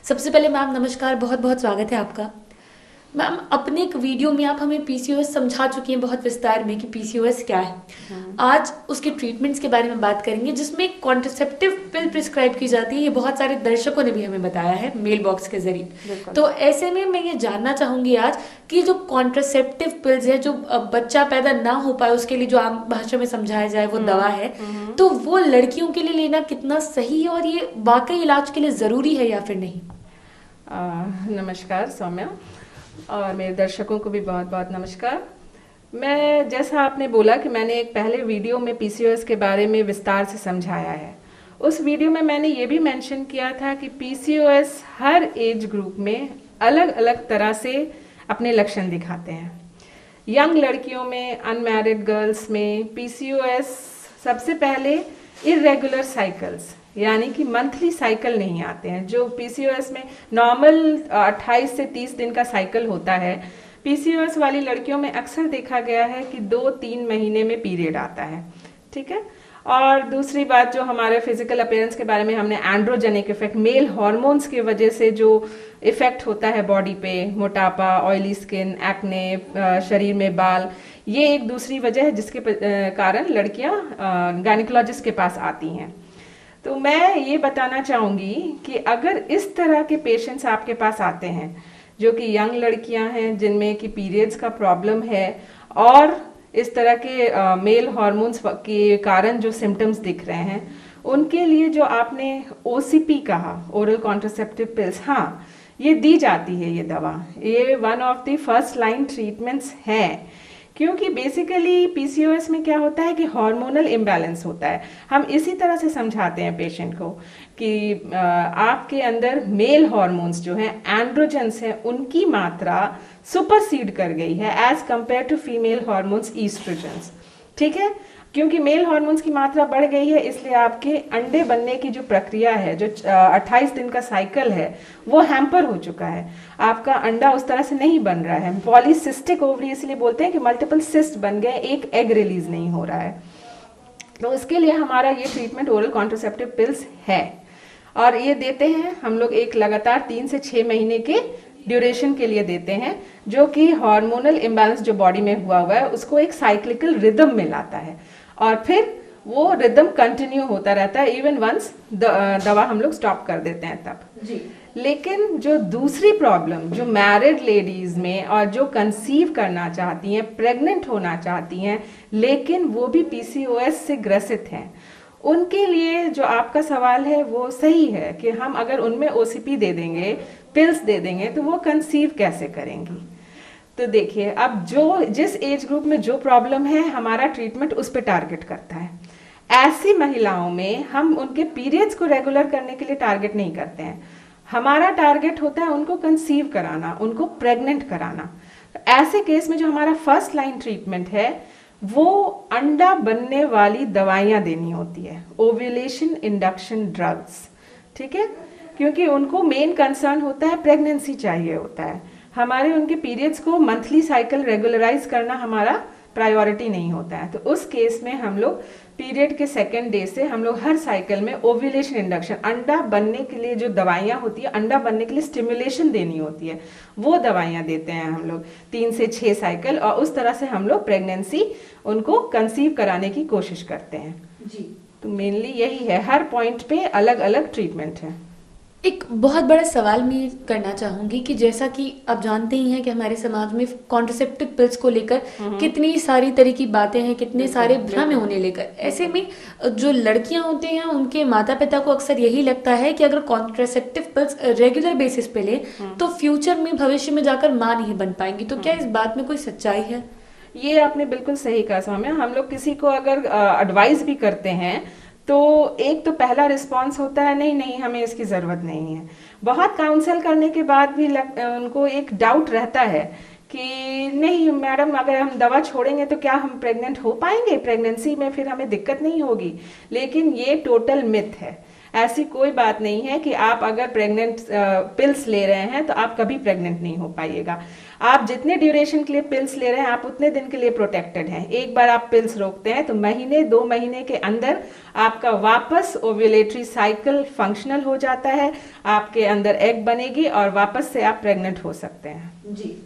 सबसे पहले मैम नमस्कार, बहुत बहुत स्वागत है आपका। मैम अपने एक वीडियो में आप हमें पीसीओएस समझा चुकी हैं बहुत विस्तार में कि पीसीओएस क्या है। आज उसके ट्रीटमेंट्स के बारे में बात करेंगे जिसमें कॉन्ट्रासेप्टिव पिल प्रिस्क्राइब की जाती है। ये बहुत सारे दर्शकों ने भी हमें बताया है मेल बॉक्स के जरिए। तो ऐसे में मैं ये जानना चाहूंगी आज कि जो कॉन्ट्रासेप्टिव पिल्स है, जो बच्चा पैदा ना हो पाए उसके लिए जो आम भाषा में समझाया जाए वो दवा है, तो वो लड़कियों के लिए लेना कितना सही है और ये वाकई इलाज के लिए जरूरी है या फिर नहीं? नमस्कार सौम्या, और मेरे दर्शकों को भी बहुत बहुत नमस्कार। मैं जैसा आपने बोला कि मैंने एक पहले वीडियो में पीसीओएस के बारे में विस्तार से समझाया है। उस वीडियो में मैंने ये भी मेंशन किया था कि पीसीओएस हर एज ग्रुप में अलग अलग तरह से अपने लक्षण दिखाते हैं। यंग लड़कियों में, अनमैरिड गर्ल्स में पीसीओएस सबसे पहले इरेगुलर साइकिल्स यानी कि मंथली साइकिल नहीं आते हैं। जो पीसीओएस में नॉर्मल 28 से 30 दिन का साइकिल होता है, पीसीओएस वाली लड़कियों में अक्सर देखा गया है कि 2-3 महीने में पीरियड आता है। ठीक है। और दूसरी बात, जो हमारे फिजिकल अपीयरेंस के बारे में हमने एंड्रोजेनिक इफेक्ट, मेल हॉर्मोन्स की वजह से जो इफेक्ट होता है बॉडी पे, मोटापा, ऑयली स्किन, एक्ने, शरीर में बाल, ये एक दूसरी वजह है जिसके कारण लड़कियां गायनेकोलॉजिस्ट के पास आती हैं। तो मैं ये बताना चाहूंगी कि अगर इस तरह के पेशेंट्स आपके पास आते हैं जो कि यंग लड़कियां हैं जिनमें कि पीरियड्स का प्रॉब्लम है और इस तरह के मेल हार्मोन्स के कारण जो सिम्टम्स दिख रहे हैं, उनके लिए जो आपने ओसीपी कहा, ओरल कॉन्ट्रासेप्टिव पिल्स, हाँ ये दी जाती है। ये दवा, ये one of the first line treatments है, क्योंकि बेसिकली पीसीओएस में क्या होता है कि हार्मोनल इम्बैलेंस होता है। हम इसी तरह से समझाते हैं पेशेंट को कि आपके अंदर मेल हार्मोन्स जो हैं, एंड्रोजेंस हैं, उनकी मात्रा सुपरसीड कर गई है as compare to female hormones, estrogens. ठीक है। क्योंकि मेल हार्मोन्स की मात्रा बढ़ गई है, इसलिए आपके अंडे बनने की जो प्रक्रिया है, जो 28 दिन का साइकिल है, वो हैम्पर हो चुका है। आपका अंडा उस तरह से नहीं बन रहा है। पॉलीसिस्टिक ओवरी इसलिए बोलते हैं कि मल्टीपल सिस्ट बन गए, एक एग रिलीज नहीं हो रहा है। तो इसके लिए हमारा ये ट्रीटमेंट ओरल कॉन्ट्रासेप्टिव पिल्स है, और ये देते हैं हम लोग एक लगातार 3 से 6 महीने के ड्यूरेशन के लिए देते हैं, जो कि हार्मोनल इम्बैलेंस जो बॉडी में हुआ है उसको एक साइक्लिकल रिदम में लाता है, और फिर वो रिदम कंटिन्यू होता रहता है इवन वंस दवा हम लोग स्टॉप कर देते हैं तब जी। लेकिन जो दूसरी प्रॉब्लम जो मैरिड लेडीज में और जो कंसीव करना चाहती हैं, प्रेग्नेंट होना चाहती हैं, लेकिन वो भी पीसीओएस से ग्रसित हैं, उनके लिए जो आपका सवाल है वो सही है कि हम अगर उनमें ओसीपी दे देंगे, पिल्स दे देंगे, तो वो कंसीव कैसे करेंगी। तो देखिए, अब जो जिस एज ग्रुप में जो प्रॉब्लम है, हमारा ट्रीटमेंट उस पर टारगेट करता है। ऐसी महिलाओं में हम उनके पीरियड्स को रेगुलर करने के लिए टारगेट नहीं करते हैं। हमारा टारगेट होता है उनको कंसीव कराना, उनको प्रेग्नेंट कराना। तो ऐसे केस में जो हमारा फर्स्ट लाइन ट्रीटमेंट है वो अंडा बनने वाली दवाइयां देनी होती है, ओव्यूलेशन इंडक्शन ड्रग्स। ठीक है। क्योंकि उनको मेन कंसर्न होता है प्रेगनेंसी चाहिए होता है। हमारे उनके पीरियड्स को मंथली साइकिल रेगुलराइज करना हमारा प्रायोरिटी नहीं होता है। तो उस केस में हम लोग पीरियड के सेकेंड डे से हम लोग हर साइकिल में ओव्यूलेशन इंडक्शन, अंडा बनने के लिए जो दवाइयां होती है, अंडा बनने के लिए स्टिमुलेशन देनी होती है, वो दवाइयां देते हैं हम लोग 3 से 6 साइकिल, और उस तरह से हम लोग प्रेगनेंसी उनको कंसीव कराने की कोशिश करते हैं जी। तो मेनली यही है, हर पॉइंट पे अलग अलग ट्रीटमेंट है। एक बहुत बड़ा सवाल मैं करना चाहूंगी कि जैसा कि आप जानते ही हैं कि हमारे समाज में कॉन्ट्रासेप्टिव पिल्स को लेकर कितनी सारी तरह की बातें हैं, कितने सारे भ्रम होने लेकर। ऐसे में जो लड़कियां होते हैं उनके माता पिता को अक्सर यही लगता है कि अगर कॉन्ट्रासेप्टिव पिल्स रेगुलर बेसिस पे ले तो फ्यूचर में, भविष्य में जाकर मां नहीं बन पाएंगी। तो क्या इस बात में कोई सच्चाई है? ये आपने बिल्कुल सही कहा सौम्या। हम लोग किसी को अगर एडवाइस भी करते हैं तो एक तो पहला रिस्पांस होता है नहीं नहीं हमें इसकी ज़रूरत नहीं है। बहुत काउंसल करने के बाद भी उनको एक डाउट रहता है कि नहीं मैडम, अगर हम दवा छोड़ेंगे तो क्या हम प्रेग्नेंट हो पाएंगे, प्रेगनेंसी में फिर हमें दिक्कत नहीं होगी। लेकिन ये टोटल मिथ है। ऐसी कोई बात नहीं है कि आप अगर प्रेग्नेंट पिल्स ले रहे हैं तो आप कभी प्रेग्नेंट नहीं हो पाइएगा। आप जितने ड्यूरेशन के लिए पिल्स ले रहे हैं आप उतने दिन के लिए प्रोटेक्टेड हैं। एक बार आप पिल्स रोकते हैं तो महीने 2 महीने के अंदर आपका वापस ओव्यूलेटरी साइकिल फंक्शनल हो जाता है, आपके अंदर एग बनेगी और वापस से आप प्रेग्नेंट हो सकते हैं। जी।